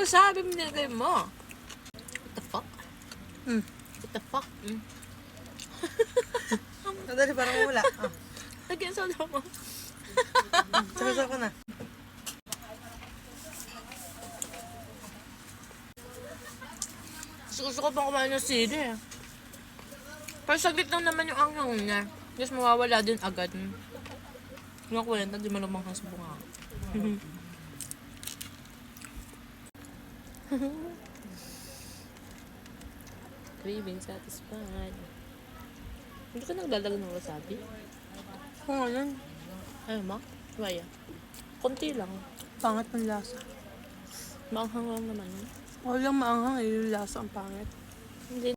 sabi mo nilagay mo? What the fuck? Hmm. What the fuck? Madali parang wala. Lagyan sa mo. Sarap ko na. Gusto ko pang kumain ng sili eh. Pero saglit lang naman yung anghang niya. Yes, mawawala din agad. Hindi ko kwenta, di malumanghang sa bunga. Craving satisfied. Hindi ka naglalagay ng wasabi? Kung ano, Ayaw mo? Waya. Konti lang. pangit ng lasa. Maanghang lang naman yun. Walang maanghang eh, yung lasa ang pangit. Hindi